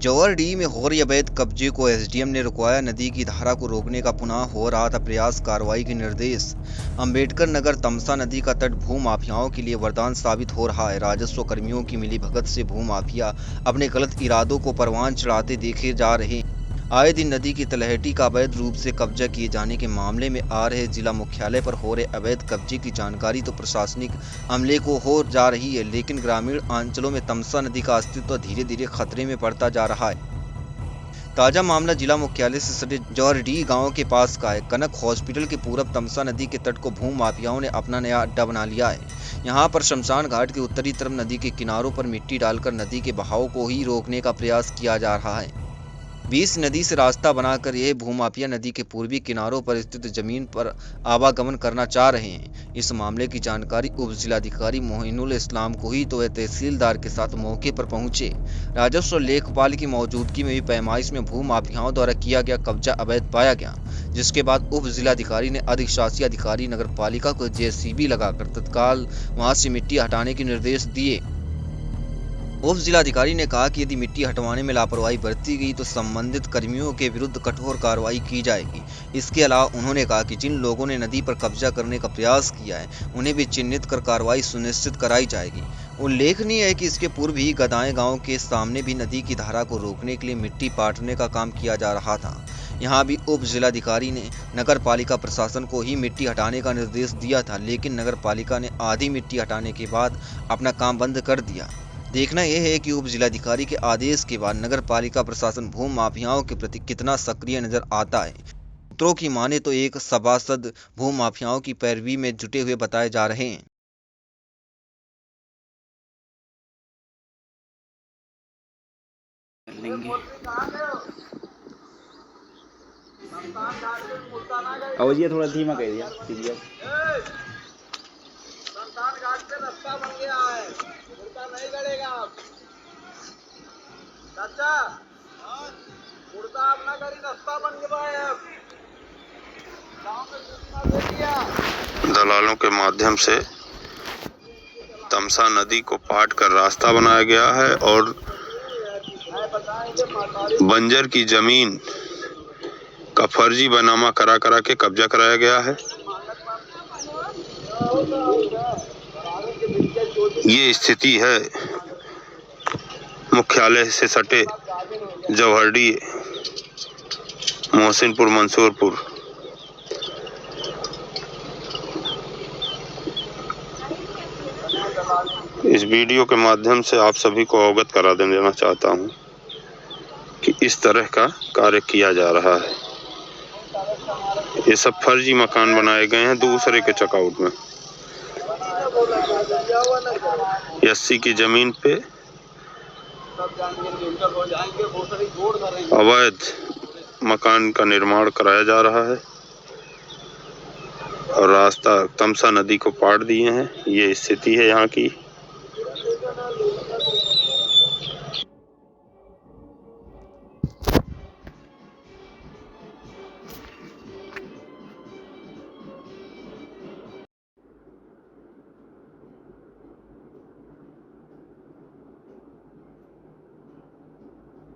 जौहरडीह में हो रही अवैध कब्जे को एसडीएम ने रुकवाया। नदी की धारा को रोकने का पुनः हो रहा था प्रयास, कार्रवाई के निर्देश। अंबेडकर नगर तमसा नदी का तट भू माफियाओं के लिए वरदान साबित हो रहा है। राजस्व कर्मियों की मिलीभगत से भू माफिया अपने गलत इरादों को परवान चढ़ाते देखे जा रहे। आए दिन नदी की तलहटी का अवैध रूप से कब्जा किए जाने के मामले में आ रहे जिला मुख्यालय पर हो रहे अवैध कब्जे की जानकारी तो प्रशासनिक अमले को हो जा रही है, लेकिन ग्रामीण अंचलों में तमसा नदी का अस्तित्व धीरे धीरे खतरे में पड़ता जा रहा है। ताजा मामला जिला मुख्यालय से सटे जौहरडीह गांव के पास का है। कनक हॉस्पिटल के पूरब तमसा नदी के तट को भू माफियाओं ने अपना नया अड्डा बना लिया है। यहां पर शमशान घाट के उत्तरी तरफ नदी के किनारों पर मिट्टी डालकर नदी के बहाव को ही रोकने का प्रयास किया जा रहा है। 20 नदी से रास्ता बनाकर यह भूमाफिया नदी के पूर्वी किनारों पर स्थित जमीन पर आवागमन करना चाह रहे हैं। इस मामले की जानकारी उप जिलाधिकारी मोइनुल इस्लाम को ही तो वह तहसीलदार के साथ मौके पर पहुंचे। राजस्व लेखपाल की मौजूदगी में भी पैमाइश में भूमाफियाओं द्वारा किया गया कब्जा अवैध पाया गया, जिसके बाद उप जिलाधिकारी ने अधिशासी अधिकारी नगर पालिका को जेसीबी लगाकर तत्काल वहां से मिट्टी हटाने के निर्देश दिए। उप जिलाधिकारी ने कहा कि यदि मिट्टी हटवाने में लापरवाही बरती गई तो संबंधित कर्मियों के विरुद्ध कठोर कार्रवाई की जाएगी। इसके अलावा उन्होंने कहा कि जिन लोगों ने नदी पर कब्जा करने का प्रयास किया है उन्हें भी चिन्हित कर कार्रवाई सुनिश्चित कराई जाएगी। उल्लेखनीय है कि इसके पूर्व ही गदाएं गांव के सामने भी नदी की धारा को रोकने के लिए मिट्टी पाटने का काम किया जा रहा था। यहाँ भी उप जिलाधिकारी ने नगर पालिका प्रशासन को ही मिट्टी हटाने का निर्देश दिया था, लेकिन नगर पालिका ने आधी मिट्टी हटाने के बाद अपना काम बंद कर दिया। देखना यह है कि उप जिलाधिकारी के आदेश के बाद नगर पालिका प्रशासन भू माफियाओं के प्रति कितना सक्रिय नजर आता है। सूत्रों की माने तो एक सभासद भू माफियाओं की पैरवी में जुटे हुए बताए जा रहे हैं। आवाज़ थोड़ा धीमा कह दिया। शमशान घाट पे रास्ता बन गया है, मुर्दा नहीं गड़ेगा। चाचा, मुर्दा अपना गाड़ी रास्ता बन गया है। गांव में सूचना दे दिया। दलालों के माध्यम से तमसा नदी को पाट कर रास्ता बनाया गया है और बंजर की जमीन का फर्जी बनामा करा के कब्जा कराया गया है। ये स्थिति है मुख्यालय से सटे जौहरडीह, मोहसिनपुर, मंसूरपुर। इस वीडियो के माध्यम से आप सभी को अवगत करा देना चाहता हूं कि इस तरह का कार्य किया जा रहा है। ये सब फर्जी मकान बनाए गए हैं दूसरे के चकआउट में। 80 की जमीन पे अवैध मकान का निर्माण कराया जा रहा है और रास्ता तमसा नदी को पाट दिए हैं। ये स्थिति है यहाँ की।